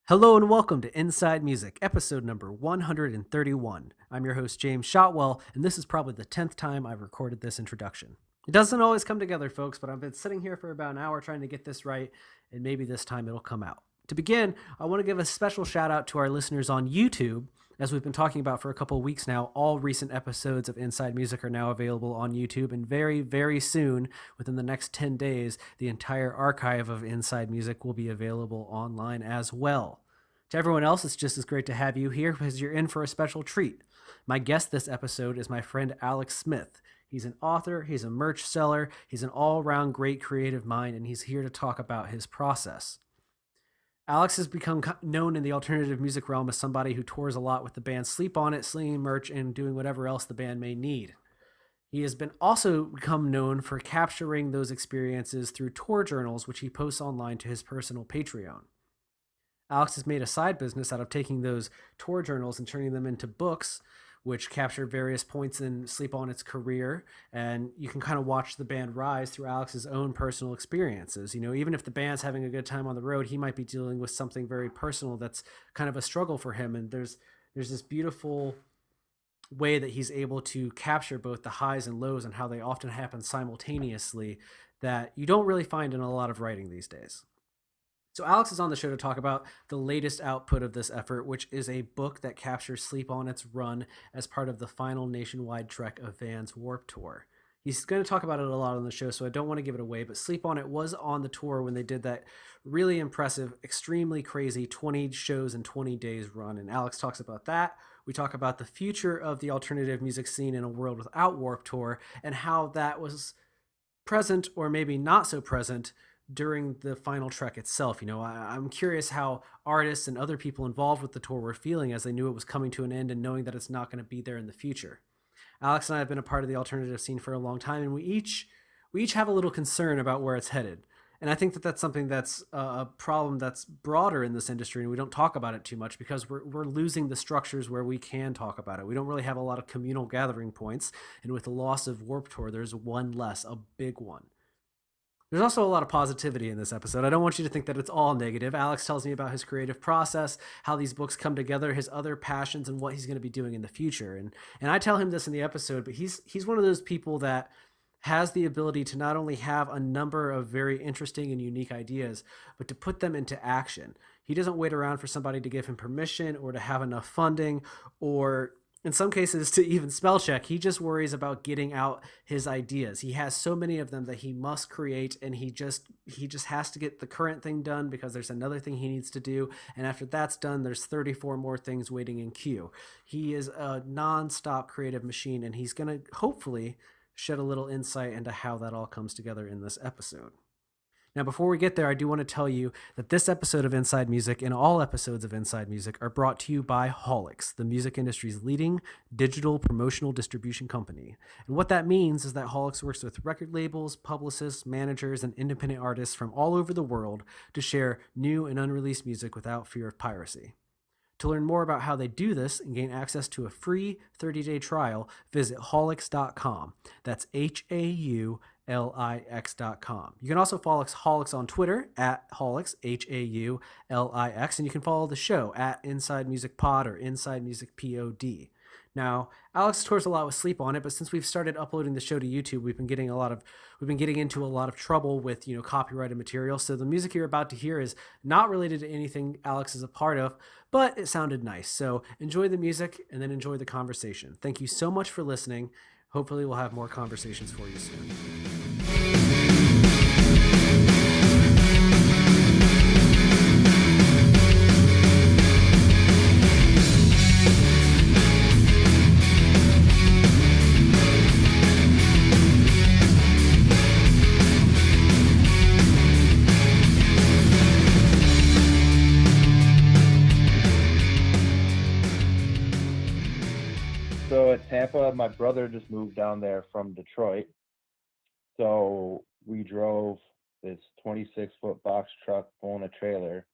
Hello and welcome to Inside Music, episode number 131. I'm your host, James Shotwell, and this is probably the 10th time I've recorded this introduction. It doesn't always come together, folks, but I've been sitting here for about an hour trying to get this right, and maybe this time it'll come out. To begin, I want to give a special shout out to our listeners on YouTube. As we've been talking about for a couple of weeks now, all recent episodes of Inside Music are now available on YouTube, and very, very soon, within the next 10 days, the entire archive of Inside Music will be available online as well. To everyone else, it's just as great to have you here because you're in for a special treat. My guest this episode is my friend Alex Smith. He's an author, he's a merch seller, he's an all around great creative mind, and he's here to talk about his process. Alex has become known in the alternative music realm as somebody who tours a lot with the band Sleep On It, slinging merch and doing whatever else the band may need. He has been also become known for capturing those experiences through tour journals, which he posts online to his personal Patreon. Alex has made a side business out of taking those tour journals and turning them into books, which capture various points in Sleep On Its career. And you can kind of watch the band rise through Alex's own personal experiences. You know, even if the band's having a good time on the road, he might be dealing with something very personal that's kind of a struggle for him. And there's this beautiful way that he's able to capture both the highs and lows and how they often happen simultaneously that you don't really find in a lot of writing these days. So Alex is on the show to talk about the latest output of this effort, which is a book that captures Sleep On Its run as part of the final nationwide trek of Van's Warped Tour. He's going to talk about it a lot on the show, so I don't want to give it away, but Sleep On It was on the tour when they did that really impressive, extremely crazy 20 shows in 20 days run, and Alex talks about that. We talk about the future of the alternative music scene in a world without Warped Tour and how that was present or maybe not so present during the final trek itself. You know, I'm curious how artists and other people involved with the tour were feeling as they knew it was coming to an end and knowing that it's not going to be there in the future. Alex and I have been a part of the alternative scene for a long time, and we each have a little concern about where it's headed. And I think that that's something that's a problem that's broader in this industry, and we don't talk about it too much because we're losing the structures where we can talk about it. We don't really have a lot of communal gathering points, and with the loss of Warped Tour, there's one less, a big one. There's also a lot of positivity in this episode. I don't want you to think that it's all negative. Alex tells me about his creative process, how these books come together, his other passions, and what he's going to be doing in the future. And I tell him this in the episode, but he's one of those people that has the ability to not only have a number of very interesting and unique ideas, but to put them into action. He doesn't wait around for somebody to give him permission or to have enough funding or in some cases to even spell check. He just worries about getting out his ideas. He has so many of them that he must create, and he just has to get the current thing done because there's another thing he needs to do, and after that's done there's 34 more things waiting in queue. He is a non-stop creative machine, and he's going to hopefully shed a little insight into how that all comes together in this episode. Now, before we get there, I do want to tell you that this episode of Inside Music and all episodes of Inside Music are brought to you by Holix, the music industry's leading digital promotional distribution company. And what that means is that Holix works with record labels, publicists, managers, and independent artists from all over the world to share new and unreleased music without fear of piracy. To learn more about how they do this and gain access to a free 30-day trial, visit Holix.com. That's HAULIX.com. You can also follow Holix on Twitter at Holix, HAULIX, and you can follow the show at Inside Music Pod or Inside Music POD. Now, Alex tours a lot with Sleep On It, but since we've started uploading the show to YouTube, we've been getting into a lot of trouble with, copyrighted material. So the music you're about to hear is not related to anything Alex is a part of, but it sounded nice. So enjoy the music and then enjoy the conversation. Thank you so much for listening. Hopefully we'll have more conversations for you soon. So at Tampa, my brother just moved down there from Detroit. So we drove this 26-foot box truck pulling a trailer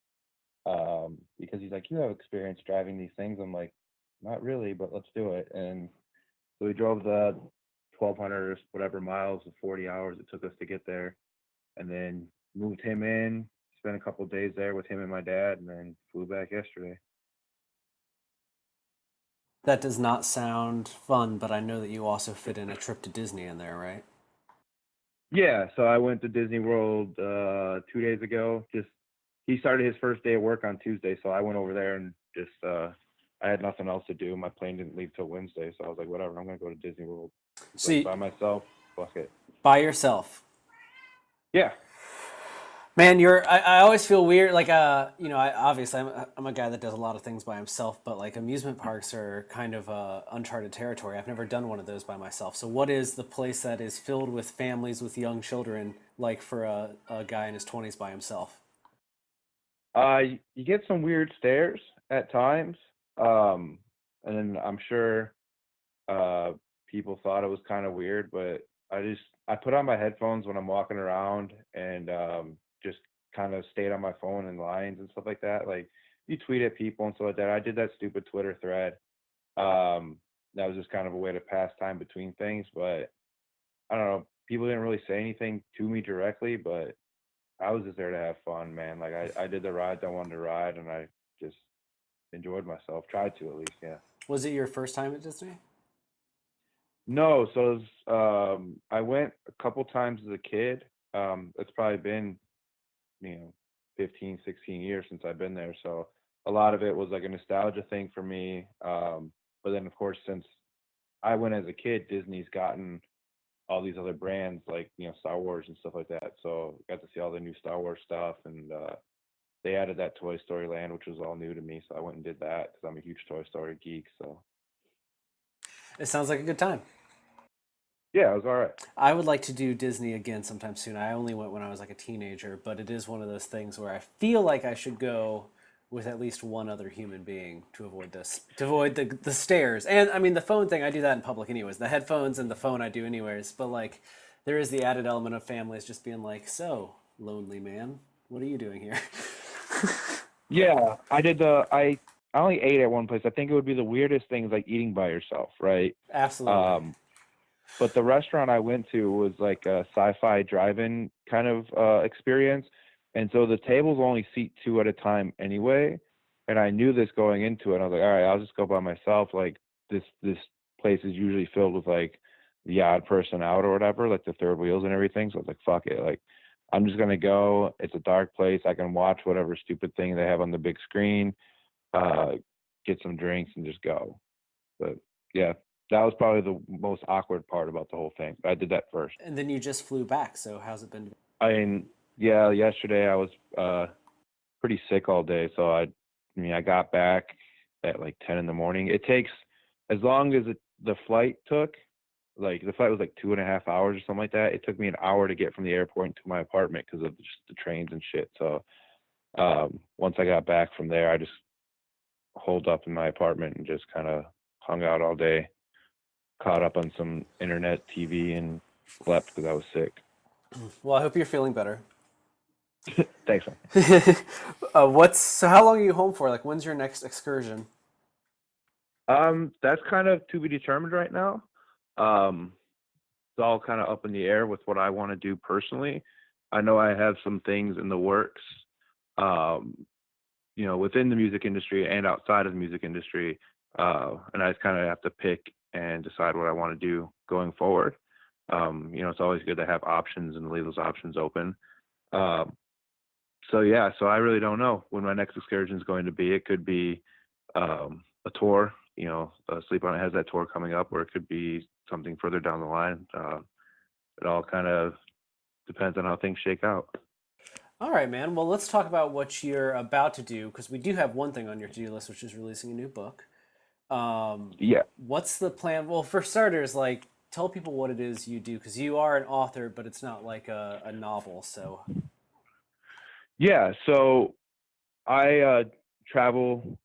because he's like, you have experience driving these things. I'm like, not really, but let's do it. And so we drove the 1,200 or whatever miles, the 40 hours it took us to get there, and then moved him in, spent a couple days there with him and my dad, and then flew back yesterday. That does not sound fun, but I know that you also fit in a trip to Disney in there, right? Yeah, so I went to Disney World 2 days ago. Just he started his first day of work on Tuesday, so I went over there and just I had nothing else to do. My plane didn't leave till Wednesday, so I was like, whatever, I'm gonna go to Disney World. Like See, by myself. Fuck it. by yourself. Yeah. Man, I always feel weird. Like, I obviously I'm a guy that does a lot of things by himself, but like amusement parks are kind of uncharted territory. I've never done one of those by myself. So, what is the place that is filled with families with young children like for a guy in his 20s by himself? You get some weird stares at times. Um, and then I'm sure uh people thought it was kind of weird, but I put on my headphones when I'm walking around and just kind of stayed on my phone in lines and stuff like that. Like you tweet at people and stuff like that. I did that stupid Twitter thread. Um, that was just kind of a way to pass time between things, but I don't know. People didn't really say anything to me directly, but I was just there to have fun, man. Like I did the rides I wanted to ride, and I just enjoyed myself. Tried to at least, yeah. Was it your first time at Disney? No, so it was, I went a couple times as a kid. It's probably been, you know, 15, 16 years since I've been there. So a lot of it was like a nostalgia thing for me. But then of course, since I went as a kid, Disney's gotten all these other brands like, Star Wars and stuff like that. So got to see all the new Star Wars stuff, and they added that Toy Story Land, which was all new to me. So I went and did that because I'm a huge Toy Story geek. So It sounds like a good time. yeah, it was all right. I would like to do Disney again sometime soon. I only went when I was like a teenager, but it is one of those things where I feel like I should go with at least one other human being to avoid this, to avoid the stares. And I mean, the phone thing, I do that in public anyways. The headphones and the phone I do anyways. But like, there is the added element of families just being like, so, lonely man, what are you doing here? Yeah, I only ate at one place. I think it would be the weirdest thing is like eating by yourself, right? Absolutely. Um, but the restaurant I went to was like a sci-fi drive-in kind of experience, and so the tables only seat two at a time anyway. And I knew this going into it. I was like, all right, I'll just go by myself. Like this place is usually filled with like the odd person out or whatever, like the third wheels and everything. So I was like, fuck it, like I'm just gonna go. It's a dark place. I can watch whatever stupid thing they have on the big screen, uh, get some drinks, and just go. But yeah, that was probably the most awkward part about the whole thing. I did that first. And then you just flew back. So how's it been? I mean, yeah, yesterday I was pretty sick all day, so I got back at like 10 in the morning. It takes as long as the flight took, like the flight was like 2.5 hours or something like that. It took me an hour to get from the airport to my apartment because of just the trains and shit. So once I got back from there, I just holed up in my apartment and just kind of hung out all day, caught up on some internet TV, and slept because I was sick. Well, I hope you're feeling better. Thanks, man. So how long are you home for? Like, when's your next excursion? That's kind of to be determined right now. Um, it's all kind of up in the air with what I want to do personally. I know I have some things in the works, um, within the music industry and outside of the music industry. And I just kind of have to pick and decide what I want to do going forward. It's always good to have options and leave those options open. Um, so yeah, so I really don't know when my next excursion is going to be. It could be a tour. Sleep on It has that tour coming up, or it could be something further down the line. It all kind of depends on how things shake out. All right, man. Well, let's talk about what you're about to do because we do have one thing on your to-do list, which is releasing a new book. Yeah. What's the plan? Well, for starters, like tell people what it is you do because you are an author, but it's not like a novel. So, Yeah. So I travel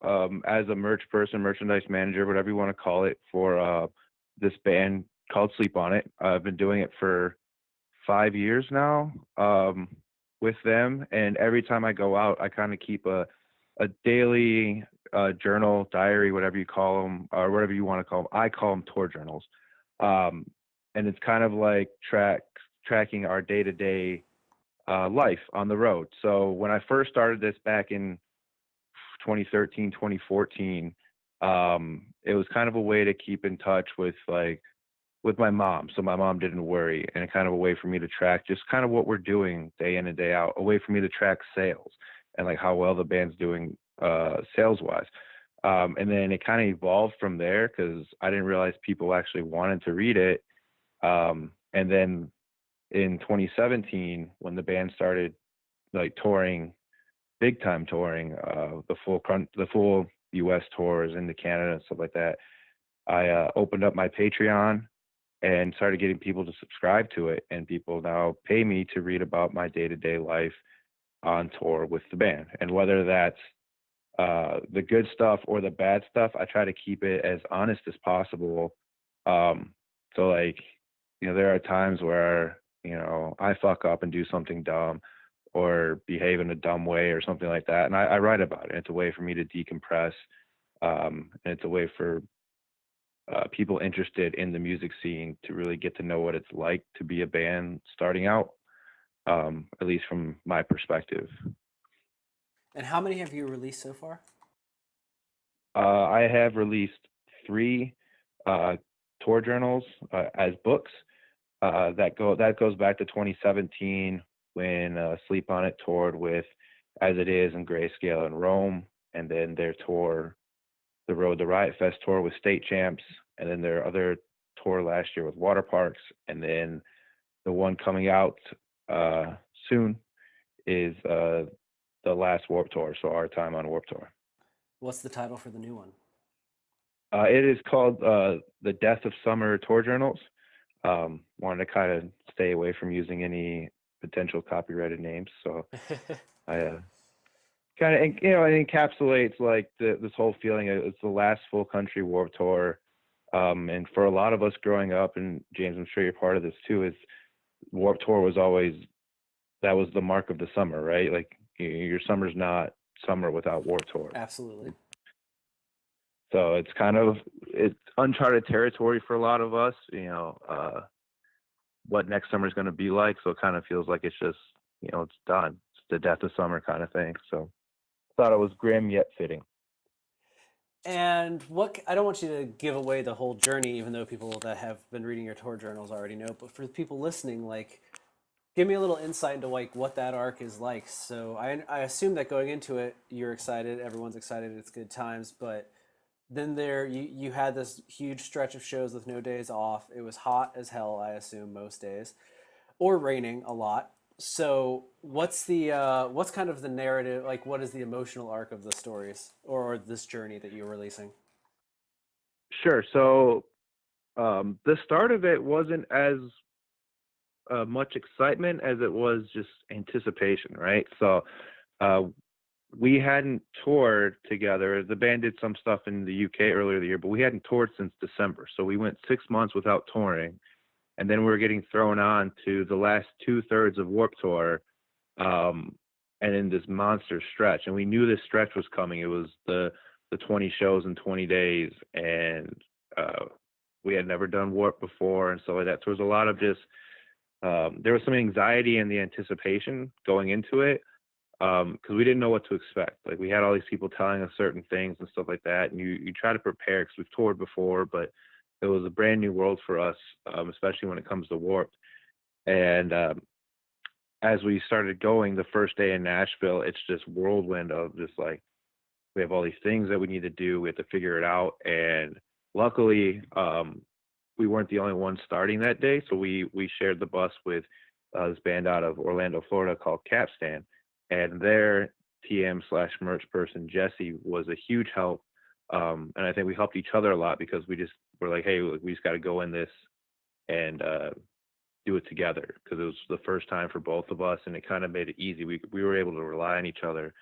as a merchandise manager, whatever you want to call it, for this band called Sleep on It. I've been doing it for 5 years now with them, and every time I go out, I kind of keep a daily journal, diary, whatever you call them, or whatever you want to call them. I call them tour journals, um, and it's kind of like tracking our day to day life on the road. So when I first started this back in 2013, 2014, it was kind of a way to keep in touch with my mom, so my mom didn't worry, and kind of a way for me to track just kind of what we're doing day in and day out, a way for me to track sales and like how well the band's doing sales wise. And then it kind of evolved from there because I didn't realize people actually wanted to read it. And then in 2017, when the band started like touring, big time touring, the full U.S. tours into Canada and stuff like that, I opened up my Patreon and started getting people to subscribe to it. And people now pay me to read about my day-to-day life on tour with the band. And whether that's the good stuff or the bad stuff, I try to keep it as honest as possible. So like, there are times where, I fuck up and do something dumb or behave in a dumb way or something like that. And I write about it. It's a way for me to decompress. And it's a way for people interested in the music scene to really get to know what it's like to be a band starting out, at least from my perspective. And how many have you released so far? I have released 3 uh, tour journals as books. That goes back to 2017 when Sleep on It toured with As It Is and Grayscale in Rome, and then their tour, the Road to Riot Fest tour with State Champs, and then their other tour last year with Water Parks, and then the one coming out soon is the last Warp Tour, so Our Time on Warp Tour. What's the title for the new one? It is called The Death of Summer Tour Journals. Wanted to kind of stay away from using any potential copyrighted names, so I kind of it encapsulates like this whole feeling. It's the last full country Warp Tour, and for a lot of us growing up, and James, I'm sure you're part of this too, is Warp Tour was always, that was the mark of the summer, right? Like your summer's not summer without Warp Tour. Absolutely. So it's uncharted territory for a lot of us, what next summer is going to be like. So it kind of feels like it's just, it's done. It's the death of summer kind of thing. So I thought it was grim yet fitting. And I don't want you to give away the whole journey, even though people that have been reading your tour journals already know. But for the people listening, like, give me a little insight into like what that arc is like. So I assume that going into it, you're excited, everyone's excited, it's good times. But then you had this huge stretch of shows with no days off. It was hot as hell, I assume, most days, or raining a lot. So what's kind of the narrative, like what is the emotional arc of the stories or this journey that you're releasing? Sure. So the start of it wasn't as much excitement as it was just anticipation, right? So uh, we hadn't toured together. The band did some stuff in the UK earlier the year, but we hadn't toured since December. So we went 6 months without touring, and then we were getting thrown on to the last 2/3 of Warp Tour, and in this monster stretch. And we knew this stretch was coming. It was the 20 shows in 20 days, and we had never done Warp before, and so like that. So there was a lot of just there was some anxiety in the anticipation going into it, because we didn't know what to expect. Like we had all these people telling us certain things and stuff like that, and you try to prepare because we've toured before, but it was a brand new world for us, especially when it comes to Warped. And as we started going, the first day in Nashville, it's just whirlwind of just like, we have all these things that we need to do. We have to figure it out. And luckily, we weren't the only ones starting that day. So we shared the bus with this band out of Orlando, Florida called Capstan. And their TM/merch person, Jesse, was a huge help. And I think we helped each other a lot because we just were like, hey, we just got to go in this and do it together, because it was the first time for both of us, and it kind of made it easy. We were able to rely on each other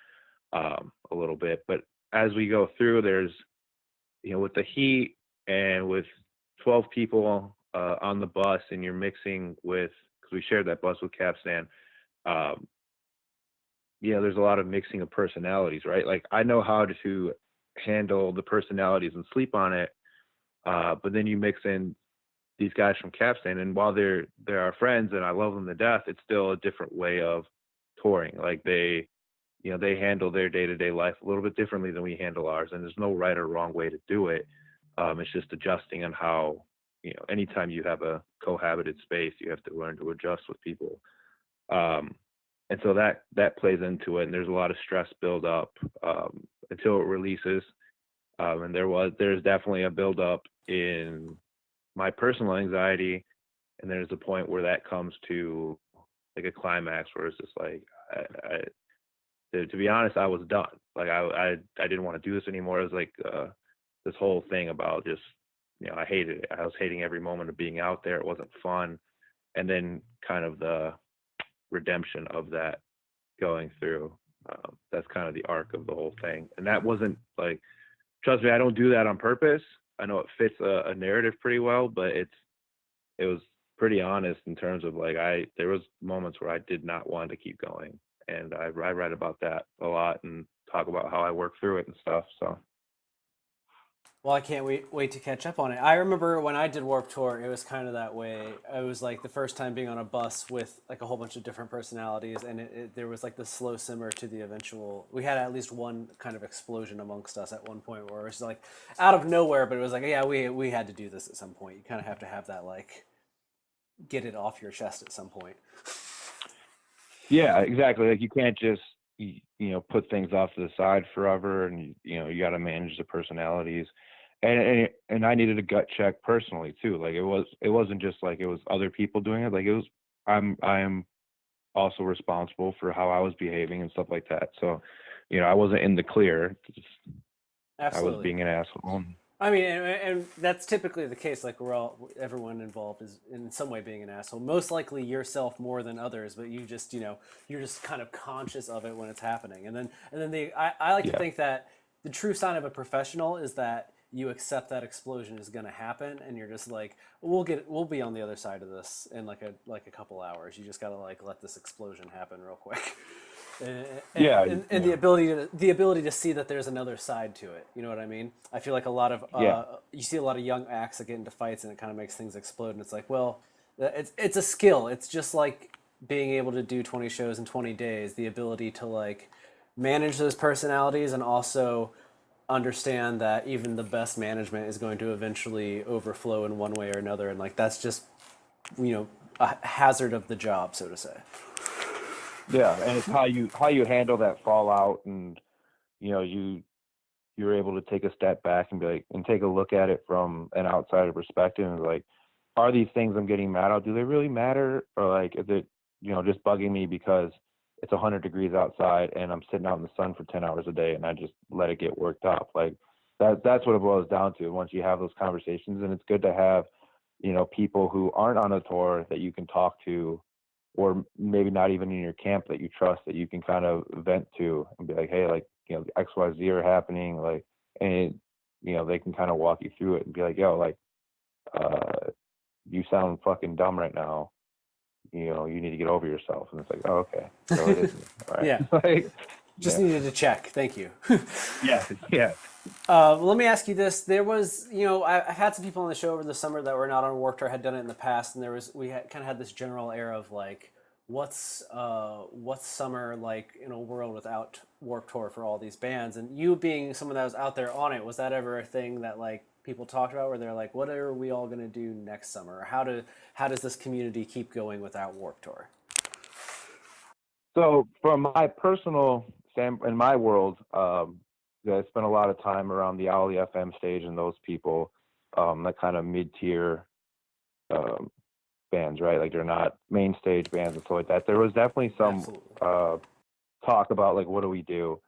a little bit. But as we go through, there's, with the heat and with 12 people on the bus, and you're mixing with, because we shared that bus with Capstan, there's a lot of mixing of personalities, right? Like I know how to handle the personalities and Sleep on It, but then you mix in these guys from Capstan, and while they're our friends and I love them to death, it's still a different way of touring. Like they handle their day-to-day life a little bit differently than we handle ours, and there's no right or wrong way to do it. It's just adjusting on how, anytime you have a cohabited space, you have to learn to adjust with people. Um, and so that plays into it, and there's a lot of stress build up until it releases. And there's definitely a build up in my personal anxiety, and there's a point where that comes to like a climax where it's just like to be honest, I was done. Like I didn't want to do this anymore. It was like this whole thing about just, I hated it. I was hating every moment of being out there. It wasn't fun. And then kind of the redemption of that going through. That's kind of the arc of the whole thing. And that wasn't like, trust me, I don't do that on purpose. I know it fits a narrative pretty well, but it was pretty honest in terms of like there was moments where I did not want to keep going, and I write about that a lot and talk about how I work through it and stuff. So. Well, I can't wait to catch up on it. I remember when I did Warped Tour, it was kind of that way. It was like the first time being on a bus with like a whole bunch of different personalities, and there was like the slow simmer to the eventual. We had at least one kind of explosion amongst us at one point where it was like out of nowhere, but it was like, yeah, we had to do this at some point. You kind of have that like get it off your chest at some point. Yeah, exactly. Like you can't just put things off to the side forever, and you got to manage the personalities. And I needed a gut check personally too. Like it wasn't just like it was other people doing it. Like it was I am also responsible for how I was behaving and stuff like that. So, I wasn't in the clear. Absolutely. I was being an asshole. I mean, and that's typically the case. Like everyone involved is in some way being an asshole. Most likely yourself more than others, but you're just kind of conscious of it when it's happening. And then I like to think that the true sign of a professional is that you accept that explosion is going to happen, and you're just like, we'll be on the other side of this in like a couple hours. You just got to like let this explosion happen real quick. And the ability to see that there's another side to it. You know what I mean? I feel like a lot of you see a lot of young acts that get into fights, and it kind of makes things explode. And it's like, well, it's a skill. It's just like being able to do 20 shows in 20 days. The ability to like manage those personalities and also understand that even the best management is going to eventually overflow in one way or another, and like that's just a hazard of the job, so to say. Yeah, and it's how you handle that fallout, and you're able to take a step back and be like, and take a look at it from an outsider perspective, and like, are these things I'm getting mad at, do they really matter, or like is it just bugging me because it's 100 degrees outside and I'm sitting out in the sun for 10 hours a day and I just let it get worked up? Like that's what it boils down to once you have those conversations. And it's good to have people who aren't on a tour that you can talk to, or maybe not even in your camp, that you trust, that you can kind of vent to and be like, hey, like, XYZ are happening, like, and they can kind of walk you through it and be like, yo, like, you sound fucking dumb right now, you need to get over yourself. And it's like, oh, okay, so it is me. All right. Yeah. Like, just needed to check. Thank you. Yeah. Let me ask you this. There was, I've had some people on the show over the summer that were not on Warped Tour, had done it in the past, and we kind of had this general air of like, what's summer like in a world without Warped Tour for all these bands? And you being someone that was out there on it, was that ever a thing that like people talked about, where they're like, what are we all going to do next summer? Or how does this community keep going without Warped Tour? So from my personal standpoint, in my world, I spent a lot of time around the Owly FM stage and those people, that kind of mid-tier bands, right? Like they're not main stage bands and stuff like that. There was definitely some talk about like, what do we do?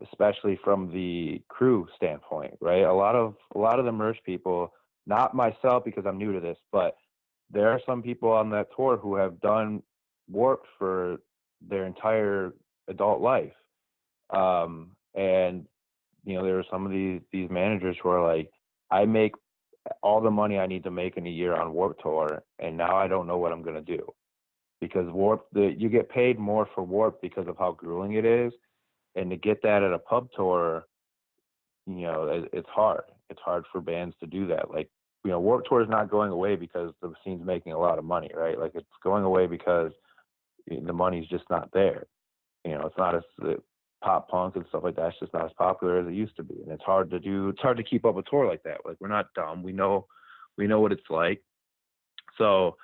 Especially from the crew standpoint, right? A lot of the merch people, not myself because I'm new to this, but there are some people on that tour who have done Warped for their entire adult life. And there are some of these managers who are like, I make all the money I need to make in a year on Warped Tour, and now I don't know what I'm going to do, because you get paid more for Warped because of how grueling it is, and to get that at a pub tour, it's hard. It's hard for bands to do that. Like, Warped Tour is not going away because the scene's making a lot of money, right? Like, it's going away because the money's just not there. It's not as pop punk and stuff like that. It's just not as popular as it used to be, and it's hard to do. It's hard to keep up a tour like that. Like, we're not dumb. We know what it's like. So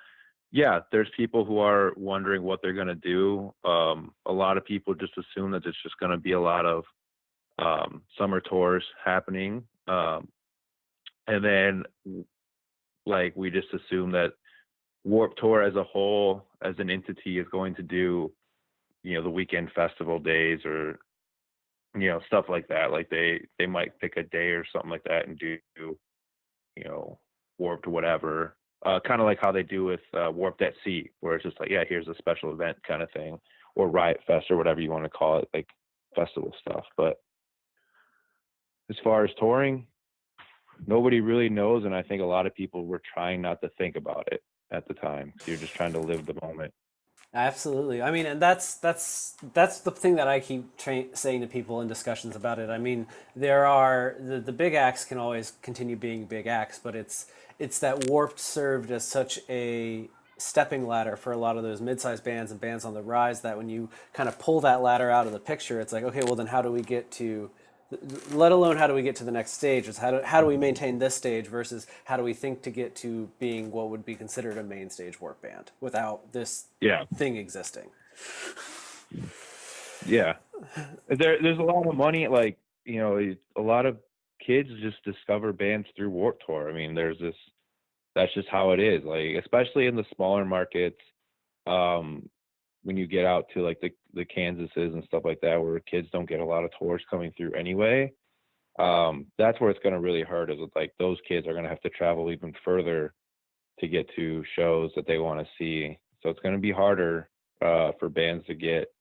yeah, there's people who are wondering what they're gonna do. A lot of people just assume that it's just gonna be a lot of summer tours happening, and then like we just assume that Warped Tour as a whole, as an entity, is going to do the weekend festival days, or stuff like that. Like they might pick a day or something like that and do Warped whatever, kind of like how they do with Warped at Sea, where it's just like, yeah, here's a special event kind of thing, or Riot Fest, or whatever you want to call it, like festival stuff. But as far as touring, nobody really knows, and I think a lot of people were trying not to think about it at the time, because you're just trying to live the moment. Absolutely. I mean, and that's the thing that I keep saying to people in discussions about it. I mean, there are the big acts can always continue being big acts, but it's that Warped served as such a stepping ladder for a lot of those mid-sized bands and bands on the rise, that when you kind of pull that ladder out of the picture, it's like, okay, well then how do we get to, let alone how do we get to the next stage? It's how do we maintain this stage versus how do we think to get to being what would be considered a main stage Warped band without this Yeah. thing existing. Yeah. There's a lot of money. Like, a lot of kids just discover bands through Warped Tour. I mean, that's just how it is. Like, especially in the smaller markets, when you get out to like the Kansases and stuff like that, where kids don't get a lot of tours coming through anyway, that's where it's going to really hurt, is like those kids are going to have to travel even further to get to shows that they want to see. So it's going to be harder for bands to get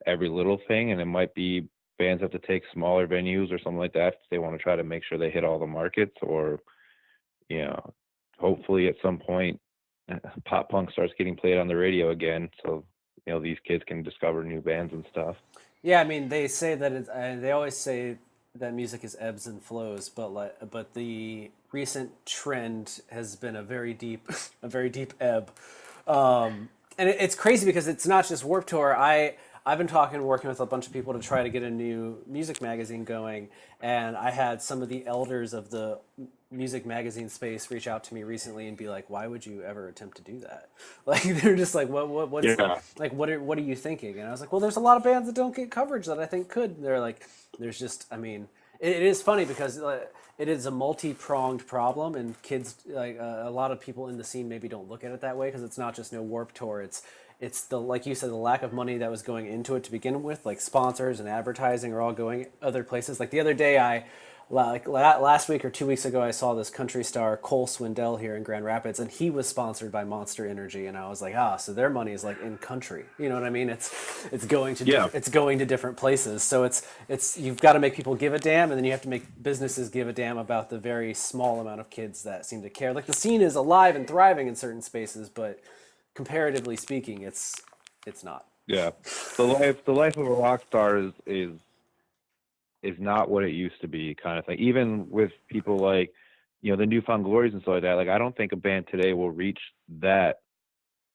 every little thing, and it might be bands have to take smaller venues or something like that if they want to try to make sure they hit all the markets, or hopefully at some point pop punk starts getting played on the radio again, so these kids can discover new bands and stuff. Yeah, I mean, they say that they always say that music is ebbs and flows, but the recent trend has been a very deep a very deep ebb. And it's crazy because it's not just Warped Tour. I've been working with a bunch of people to try to get a new music magazine going, and I had some of the elders of the music magazine space reach out to me recently and be like, "Why would you ever attempt to do that?" Like, they're just like, "What's Yeah. like what are you thinking?" And I was like, "Well, there's a lot of bands that don't get coverage that I think could." They're like, "There's just, I mean, it is funny because." It is a multi-pronged problem, and kids, like a lot of people in the scene, maybe don't look at it that way, because it's not just no Warped Tour. It's the, like you said, the lack of money that was going into it to begin with. Like, sponsors and advertising are all going other places. Like the other day, last week or 2 weeks ago, I saw this country star Cole Swindell here in Grand Rapids, and he was sponsored by Monster Energy, and I was like, so their money is like in country. You know what I mean? It's going to it's going to different places. So it's you've got to make people give a damn, and then you have to make businesses give a damn about the very small amount of kids that seem to care. Like, the scene is alive and thriving in certain spaces, but comparatively speaking, it's not. Yeah. The life of a rock star is not what it used to be, kind of thing. Even with people like, the New Found Glories and stuff like that. Like, I don't think a band today will reach that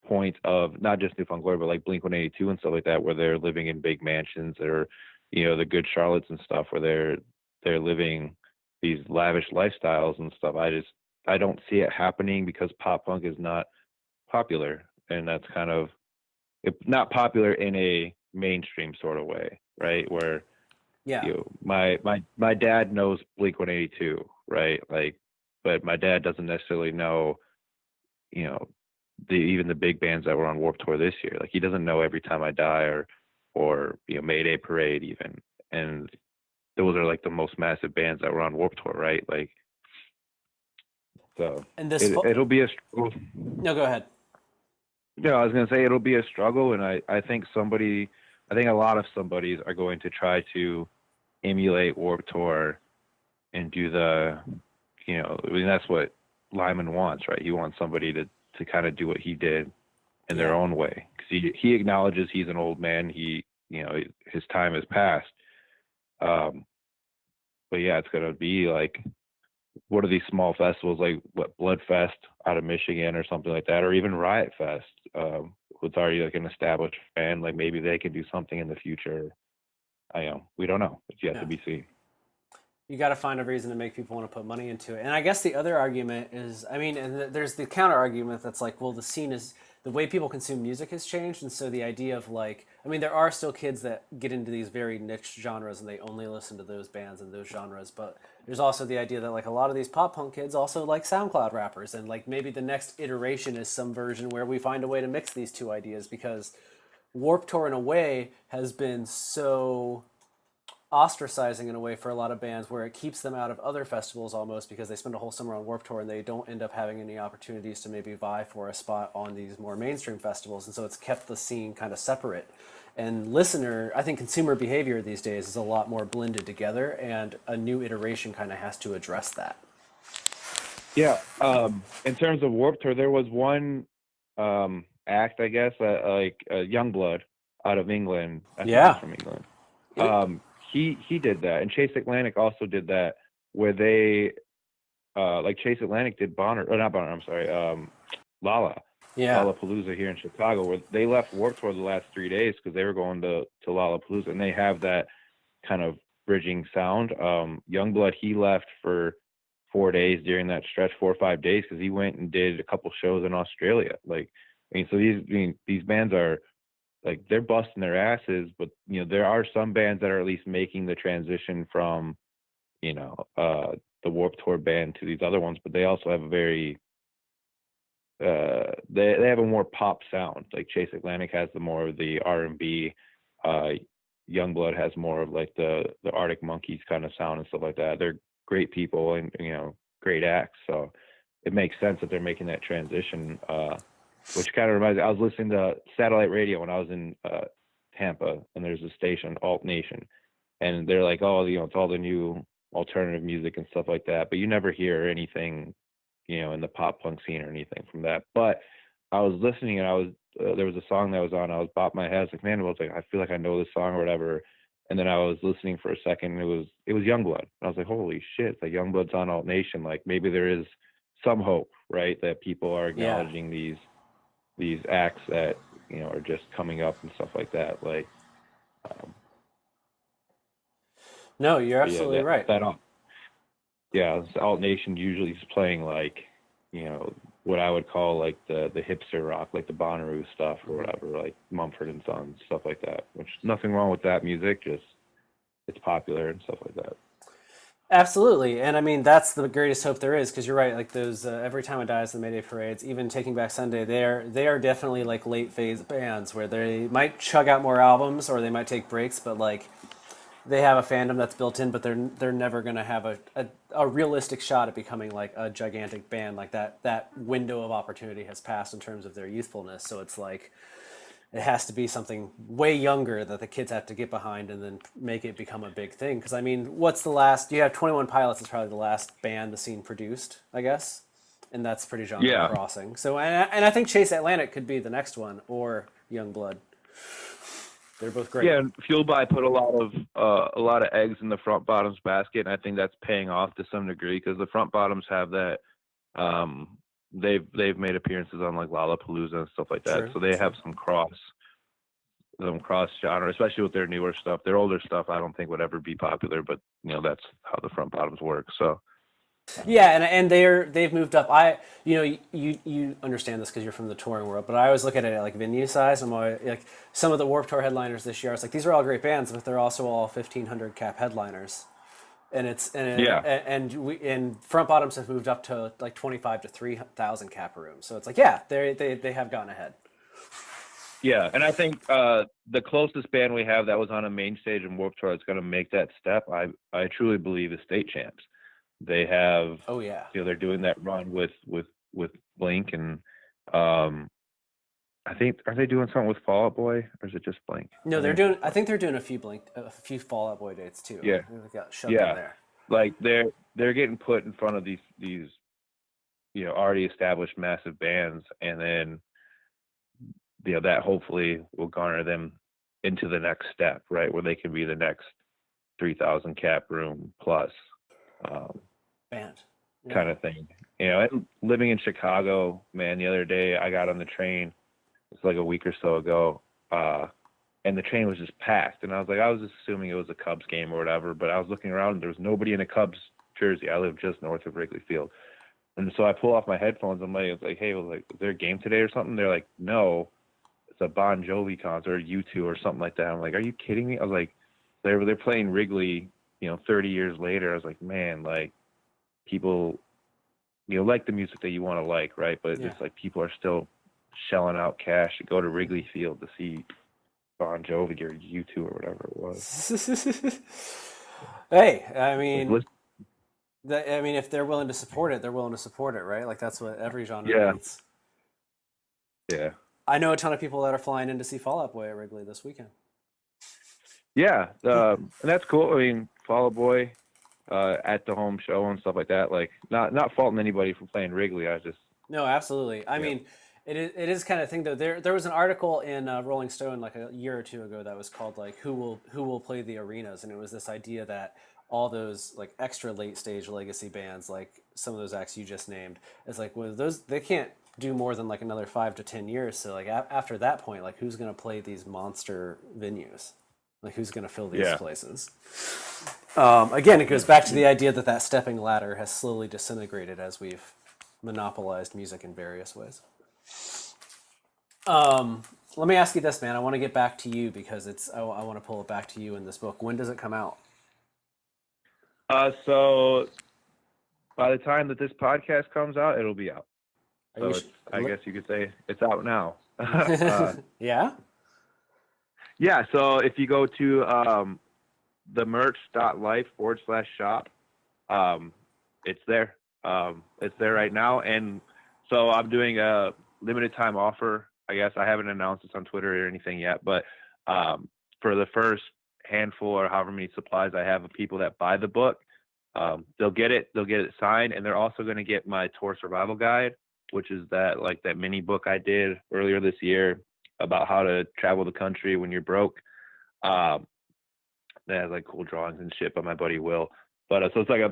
point of, not just New Found Glory, but like Blink-182 and stuff like that, where they're living in big mansions, or, the Good Charlottes and stuff, where they're living these lavish lifestyles and stuff. I don't see it happening, because pop punk is not popular, and that's kind of not popular in a mainstream sort of way, right? Where Yeah. my dad knows Blink-182, right? Like, but my dad doesn't necessarily know, even the big bands that were on Warped Tour this year. Like, he doesn't know Every Time I Die, or Mayday Parade even, and those are like the most massive bands that were on Warped Tour, right? Like, so And this it'll be a struggle. No, go ahead. Yeah, I was gonna say it'll be a struggle, and I think a lot of somebodies are going to try to emulate Warped Tour and do I mean, that's what Lyman wants, right? He wants somebody to kind of do what he did in their own way, because he acknowledges he's an old man. His time has passed. But yeah, it's gonna be like, what are these small festivals, like what Bloodfest out of Michigan or something like that, or even Riot Fest, who's already like an established band, like maybe they could do something in the future. We don't know. It's yet Yeah. to be seen. You got to find a reason to make people want to put money into it. And I guess the other argument is, I mean, and there's the counter argument that's like, well, the scene is, the way people consume music has changed. And so the idea of like, I mean, there are still kids that get into these very niche genres and they only listen to those bands and those genres. But there's also the idea that like a lot of these pop punk kids also like SoundCloud rappers. And like maybe the next iteration is some version where we find a way to mix these two ideas, because Warped Tour in a way has been so ostracizing in a way for a lot of bands, where it keeps them out of other festivals almost, because they spend a whole summer on Warped Tour and they don't end up having any opportunities to maybe vie for a spot on these more mainstream festivals. And so it's kept the scene kind of separate. And I think consumer behavior these days is a lot more blended together, and a new iteration kind of has to address that. Yeah. In terms of Warped Tour, there was one act, I guess, like Youngblood out of England. I think Yeah. he's from England. He did that, and Chase Atlantic also did that, where they like Chase Atlantic did Lala. Yeah. Lollapalooza here in Chicago, where they left Warped Tour the last 3 days because they were going to Lollapalooza, and they have that kind of bridging sound. Youngblood, he left for 4 days during that stretch, 4 or 5 days, because he went and did a couple shows in Australia. Like, I mean, so these bands are like, they're busting their asses, but there are some bands that are at least making the transition from the Warped Tour band to these other ones, but they also have a very they have a more pop sound. Like Chase Atlantic has the more of the R&B. Youngblood has more of like the Arctic Monkeys kind of sound and stuff like that. They're great people and great acts, so it makes sense that they're making that transition. Which kind of reminds me, I was listening to satellite radio when I was in Tampa, and there's a station, Alt Nation, and they're like, oh, it's all the new alternative music and stuff like that, but you never hear anything in the pop punk scene or anything from that. But I was listening, and I was there was a song that was on. I was bopping my head. I was like, man, I feel like I know this song or whatever. And then I was listening for a second, and it was Youngblood. And I was like, holy shit! It's like Youngblood's on Alt Nation. Like maybe there is some hope, right? That people are acknowledging these acts that are just coming up and stuff like that. Like, no, you're absolutely right. Alt Nation usually is playing like, what I would call like the hipster rock, like the Bonnaroo stuff or whatever, like Mumford and Sons, stuff like that. Which, nothing wrong with that music, just it's popular and stuff like that. Absolutely, and I mean that's the greatest hope there is, because you're right. Like those Every Time I Dies, the Mayday Parades, even Taking Back Sunday, they are definitely like late phase bands where they might chug out more albums or they might take breaks, but like they have a fandom that's built in, but they're never going to have a realistic shot at becoming like a gigantic band. Like that window of opportunity has passed in terms of their youthfulness. So it's like it has to be something way younger that the kids have to get behind and then make it become a big thing. Because I mean, what's the last? You have 21 Pilots is probably the last band the scene produced, I guess, and that's pretty genre crossing. So and I think Chase Atlantic could be the next one, or Youngblood. They're both great. Yeah, and Fueled By put a lot of eggs in the Front Bottoms basket, and I think that's paying off to some degree, because the Front Bottoms have that. They've made appearances on like Lollapalooza and stuff like that, Sure. So they have some cross genre, especially with their newer stuff. Their older stuff, I don't think would ever be popular, but that's how the Front Bottoms work. So. Yeah, and they've moved up. You understand this because you're from the touring world, but I always look at it like venue size. I'm always, like some of the Warped Tour headliners this year. It's like these are all great bands, but they're also all 1,500 cap headliners, and Front Bottoms have moved up to like 25 to 3,000 cap rooms. So it's like they have gotten ahead. Yeah, and I think the closest band we have that was on a main stage in Warped Tour that's going to make that step, I truly believe, is State Champs. They have, they're doing that run with Blink, and I think, are they doing something with Fall Out Boy, or is it just Blink? No, I think they're doing a few Fall Out Boy dates too. Yeah, they got shoved in there. Like they're getting put in front of these already established massive bands, and then that hopefully will garner them into the next step, right, where they can be the next 3,000 cap room plus. Band kind of thing, and living in Chicago, man, the other day I got on the train It's like a week or so ago. And the train was just packed. And I was just assuming it was a Cubs game or whatever, but I was looking around and there was nobody in a Cubs jersey. I live just north of Wrigley Field. And so I pull off my headphones. It's like, hey, is there a game today or something? They're like, no, it's a Bon Jovi concert, or U2 or something like that. I'm like, are you kidding me? I was like, they're playing Wrigley, 30 years later. I was like, man, like people, like the music that you want to like, right? But it's like people are still shelling out cash to go to Wrigley Field to see Bon Jovi or U2 or whatever it was. Hey, I mean, Like, if they're willing to support it, they're willing to support it, right? Like that's what every genre yeah, needs. yeah, I know a ton of people that are flying in to see Fall Out Boy at Wrigley this weekend. yeah. And that's cool. I mean, Fall Out Boy at the home show and stuff like that. Like, not faulting anybody for playing Wrigley. I just No, absolutely. I mean, it is kind of thing though. There was an article in Rolling Stone like a year or two ago that was called like who will play the arenas, and it was this idea that all those like extra late stage legacy bands, like some of those acts you just named, it's like well those they can't do more than like another 5 to 10 years. So like after that point, like who's gonna play these monster venues? Like who's gonna fill these places? Again, it goes back to the idea that that stepping ladder has slowly disintegrated as we've monopolized music in various ways. Let me ask you this, man. I want to get back to you because I want to pull it back to you in this book. When does it come out? So by the time that this podcast comes out, it'll be out. So I guess you could say it's out now. Yeah? Yeah, so if you go to themerch.life/shop, it's there. It's there right now. And so I'm doing a limited time offer. I guess I haven't announced this on Twitter or anything yet, but for the first handful or however many supplies I have of people that buy the book, they'll get it signed, and they're also going to get my tour survival guide, which is that mini book I did earlier this year about how to travel the country when you're broke. That has like cool drawings and shit by my buddy Will. But so it's like a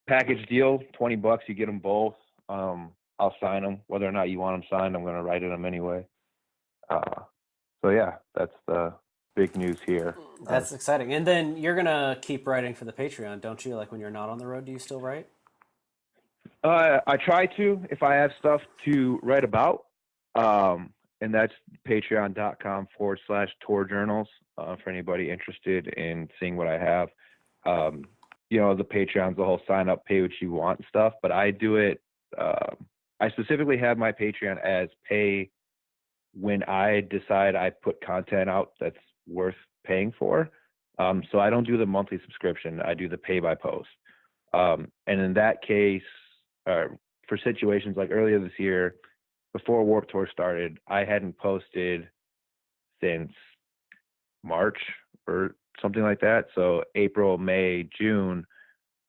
package deal, $20, you get them both. I'll sign them, whether or not you want them signed. I'm going to write them anyway. So yeah, that's the big news here. That's exciting. And then you're gonna keep writing for the Patreon, don't you? Like when you're not on the road, do you still write? I try to if I have stuff to write about. And that's patreon.com/tour journals for anybody interested in seeing what I have. The Patreon's the whole sign up, pay what you want stuff, but I do it. I specifically have my Patreon as pay when I decide I put content out that's worth paying for. So I don't do the monthly subscription. I do the pay by post. And in that case, for situations like earlier this year, before Warped Tour started, I hadn't posted since March or something like that. So April, May, June,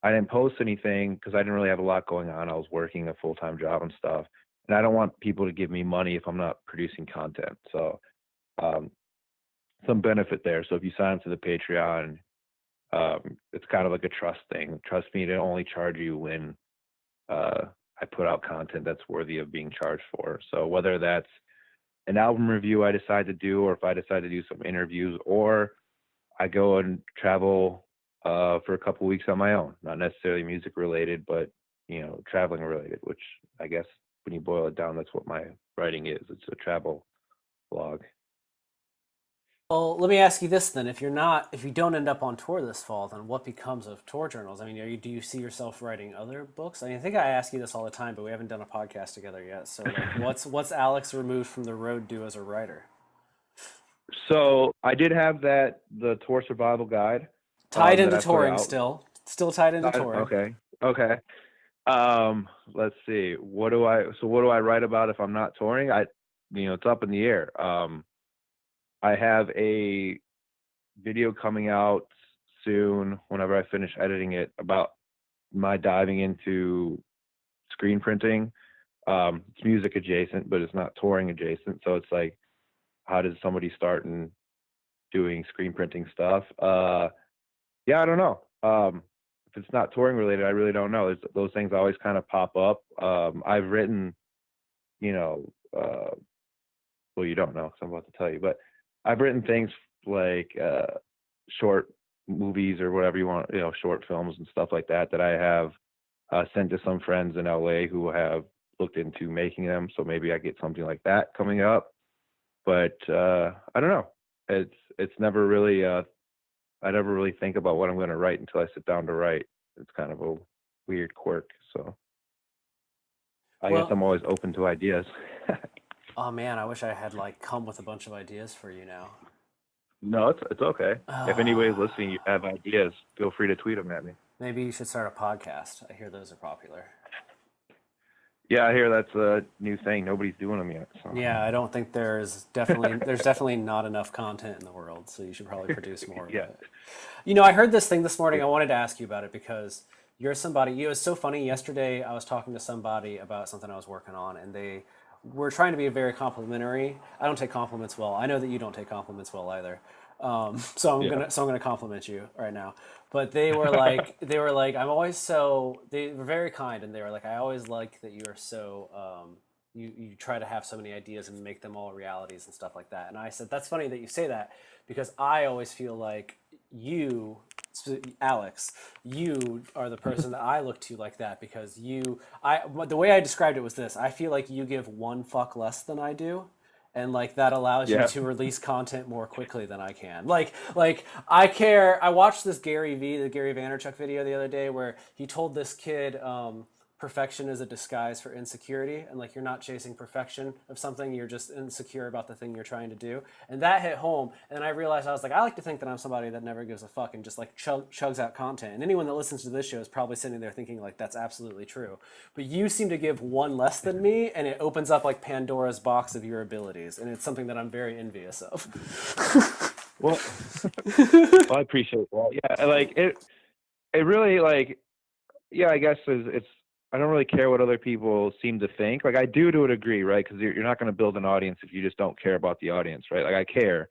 I didn't post anything because I didn't really have a lot going on. I was working a full-time job and stuff. And I don't want people to give me money if I'm not producing content. So some benefit there. So if you sign up to the Patreon, it's kind of like a trust thing. Trust me to only charge you when I put out content that's worthy of being charged for. So whether that's an album review I decide to do, or if I decide to do some interviews, or I go and travel for a couple weeks on my own, not necessarily music related, but traveling related, which I guess when you boil it down, that's what my writing is. It's a travel blog. Well, let me ask you this then: if you don't end up on tour this fall, then what becomes of Tour Journals? I mean, do you see yourself writing other books? I mean, I think I ask you this all the time, but we haven't done a podcast together yet. So, like, what's Alex removed from the road do as a writer? So I did have the tour survival guide tied into touring still tied into touring. Okay. Let's see. What do I write about if I'm not touring? It's up in the air. I have a video coming out soon whenever I finish editing it about my diving into screen printing. It's music adjacent, but it's not touring adjacent. So it's like, how does somebody start in doing screen printing stuff? Yeah, I don't know. If it's not touring related, I really don't know. Those things always kind of pop up. I've written, well, you don't know, 'cause I'm about to tell you, but I've written things like short movies or whatever you want, short films and stuff like that I have sent to some friends in LA who have looked into making them. So maybe I get something like that coming up. But I don't know. It's never really I never really think about what I'm going to write until I sit down to write. It's kind of a weird quirk. So I guess Well, I'm always open to ideas. oh man, I wish I had like come with a bunch of ideas for you now. No, it's okay. If anybody's listening, you have ideas, feel free to tweet them at me. Maybe you should start a podcast. I hear those are popular. Yeah, I hear that's a new thing. Nobody's doing them yet. So. Yeah, I don't think there's definitely not enough content in the world, so you should probably produce more Yeah. of it. You know, I heard this thing this morning. I wanted to ask you about it because you're somebody. It was so funny. Yesterday, I was talking to somebody about something I was working on, and they were trying to be very complimentary. I don't take compliments well. I know that you don't take compliments well either. Yeah. So I'm gonna compliment you right now. But they were like I'm always so they were very kind, and they were like I always like that you are so you try to have so many ideas and make them all realities and stuff like that. And I said that's funny that you say that because I always feel like you, Alex, you are the person that I look to like that because the way I described it was this: I feel like you give one fuck less than I do, and like that allows you Yeah. to release content more quickly than I can. Like I care. I watched this the Gary Vaynerchuk video the other day where he told this kid perfection is a disguise for insecurity, and like you're not chasing perfection of something, you're just insecure about the thing you're trying to do, and that hit home. And I realized I was like, I like to think that I'm somebody that never gives a fuck and just like chugs out content. And anyone that listens to this show is probably sitting there thinking like that's absolutely true. But you seem to give one less than me, and it opens up like Pandora's box of your abilities, and it's something that I'm very envious of. Well, well, I appreciate that. Yeah, like it really like, yeah, I guess it's, I don't really care what other people seem to think. Like I do to a degree, right? Because you're not going to build an audience if you just don't care about the audience, right? Like I care,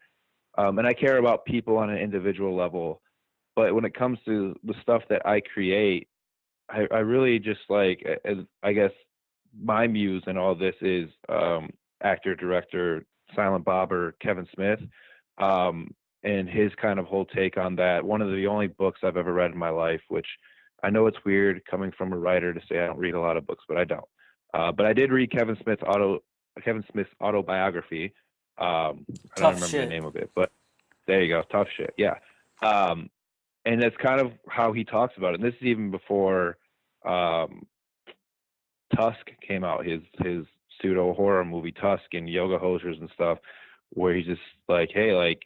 and I care about people on an individual level. But when it comes to the stuff that I create, I really just like, I guess my muse in all this is actor, director, silent bobber Kevin Smith, and his kind of whole take on that. One of the only books I've ever read in my life, which I know it's weird coming from a writer to say I don't read a lot of books, but I don't. But I did read Kevin Smith's autobiography. I don't Tough remember the shit. name of it, but there you go. Tough shit. Yeah. And that's kind of how he talks about it. And this is even before Tusk came out, his pseudo horror movie Tusk and Yoga Hosers and stuff, where he's just like, hey, like,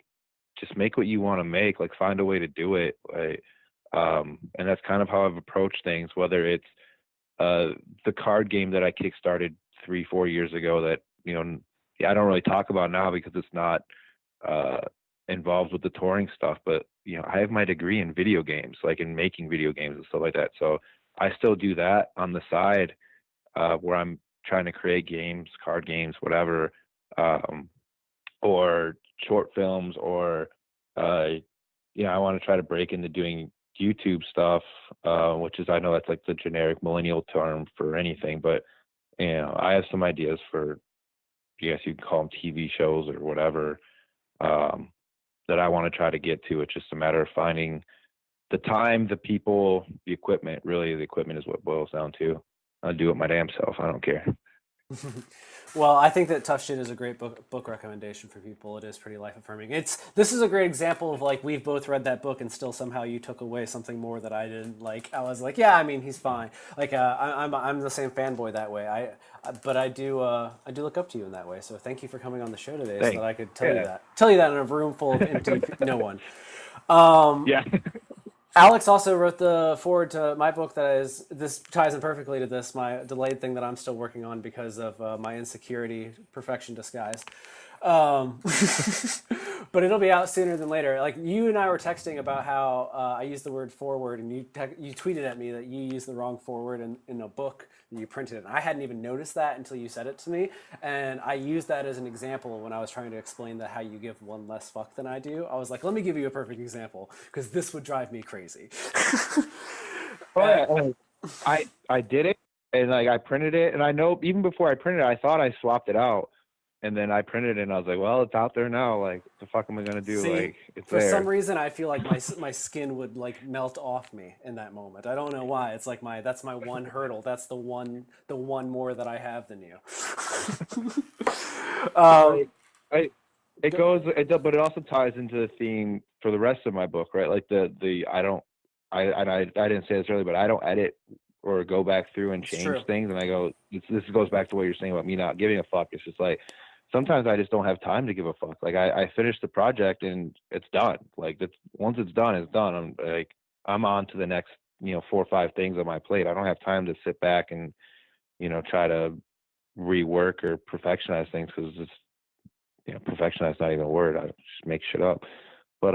just make what you want to make, like find a way to do it. Like, and that's kind of how I've approached things, whether it's the card game that I kickstarted 3-4 years ago that, I don't really talk about now because it's not involved with the touring stuff, but I have my degree in video games, like in making video games and stuff like that. So I still do that on the side, where I'm trying to create games, card games, whatever, or short films, or I want to try to break into doing YouTube stuff, which is, I know that's like the generic millennial term for anything, but I have some ideas for, I guess you can call them TV shows or whatever, that I want to try to get to. It's just a matter of finding the time, the people, the equipment. Really, the equipment is what it boils down to. I'll do it my damn self. I don't care. Well, I think that Tough Shit is a great book recommendation for people. It is pretty life affirming. This is a great example of like we've both read that book and still somehow you took away something more that I didn't. Like I was like, yeah, I mean he's fine. Like I'm the same fanboy that way. But I do look up to you in that way. So thank you for coming on the show today, so Thanks. that I could tell Yeah. you that in a room full of empty no one. Yeah. Alex also wrote the forward to my book this ties in perfectly to this, my delayed thing that I'm still working on because of my insecurity, perfection disguise. But it'll be out sooner than later. Like you and I were texting about how I used the word forward, and you tweeted at me that you used the wrong forward in a book that you printed. And I hadn't even noticed that until you said it to me. And I used that as an example when I was trying to explain that how you give one less fuck than I do. I was like, let me give you a perfect example because this would drive me crazy. I did it, and like I printed it, and I know even before I printed it, I thought I swapped it out, and then I printed it, and I was like, well, it's out there now. Like, what the fuck am I gonna do? See, Like, it's for there. some reason, I feel like my skin would like melt off me in that moment. I don't know why. It's like that's my one hurdle. That's the one more that I have than you. But it also ties into the theme for the rest of my book, right? Like I didn't say this earlier, but I don't edit or go back through and change true. things. And I go, this goes back to what you're saying about me not giving a fuck. It's just like, sometimes I just don't have time to give a fuck. Like I finished the project and it's done. Like once it's done, it's done. I'm on to the next, 4 or 5 things on my plate. I don't have time to sit back and, try to rework or perfectionize things, because it's, perfectionize not even a word. I just make shit up. But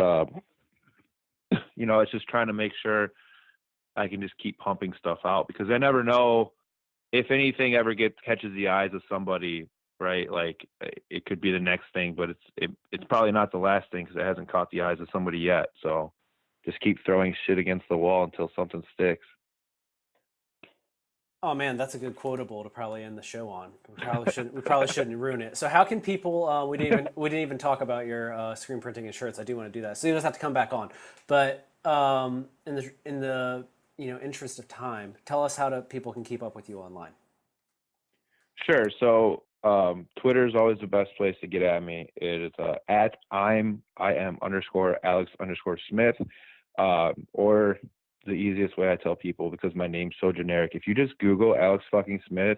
it's just trying to make sure I can just keep pumping stuff out, because I never know if anything ever catches the eyes of somebody, right? Like, it could be the next thing, but it's probably not the last thing, because it hasn't caught the eyes of somebody yet. So just keep throwing shit against the wall until something sticks. Oh man, that's a good quotable to probably end the show on. We probably shouldn't ruin it. So how can people? We didn't even talk about your screen printing and shirts. I do want to do that. So you just have to come back on. But in the interest of time, tell us how people can keep up with you online. Sure. So Twitter is always the best place to get at me. It is at I am _ Alex _ Smith, or the easiest way I tell people, because my name's so generic, if you just Google Alex fucking Smith,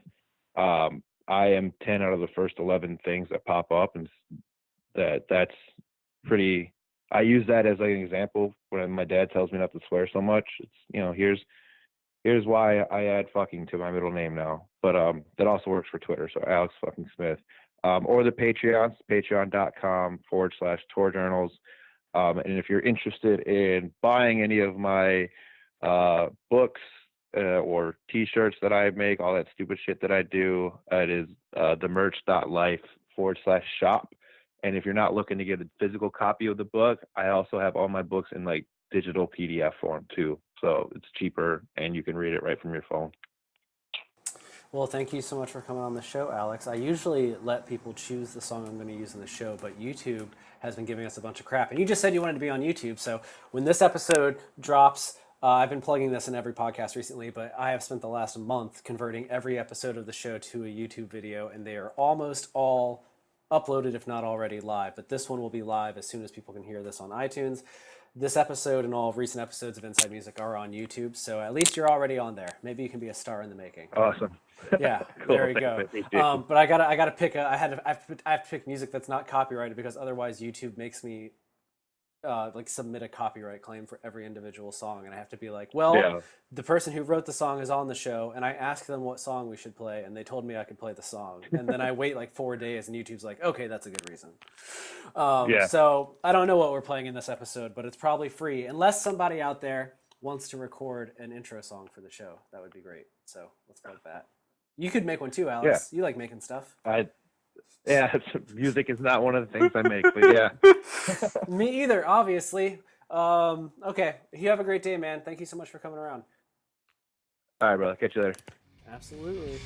I am 10 out of the first 11 things that pop up, and that's pretty. I use that as an example when my dad tells me not to swear so much. It's here's why I add fucking to my middle name now. But that also works for Twitter. So Alex fucking Smith, or the Patreons, patreon.com/tour journals. And if you're interested in buying any of my books or t-shirts that I make, all that stupid shit that I do, it is themerch.life/shop. And if you're not looking to get a physical copy of the book, I also have all my books in like digital PDF form too. So it's cheaper and you can read it right from your phone. Well, thank you so much for coming on the show, Alex. I usually let people choose the song I'm going to use in the show, but YouTube has been giving us a bunch of crap. And you just said you wanted to be on YouTube. So when this episode drops, I've been plugging this in every podcast recently, but I have spent the last month converting every episode of the show to a YouTube video, and they are almost all uploaded, if not already live. But this one will be live as soon as people can hear this on iTunes. This episode and all recent episodes of Inside Music are on YouTube, so at least you're already on there. Maybe you can be a star in the making. Awesome. Yeah, Cool. there you go. But I gotta pick I have to pick music that's not copyrighted, because otherwise YouTube makes me like submit a copyright claim for every individual song, and I have to be like, well, the person who wrote the song is on the show, and I asked them what song we should play, and they told me I could play the song, and then I wait like 4 days, and YouTube's like, okay, that's a good reason. So I don't know what we're playing in this episode, but it's probably free, unless somebody out there wants to record an intro song for the show. That would be great. So let's plug that. You could make one too, Alex. You like making stuff. Music is not one of the things I make, but yeah. Me either, obviously. Okay, you have a great day, man. Thank you so much for coming around. All right, brother. Catch you later. Absolutely.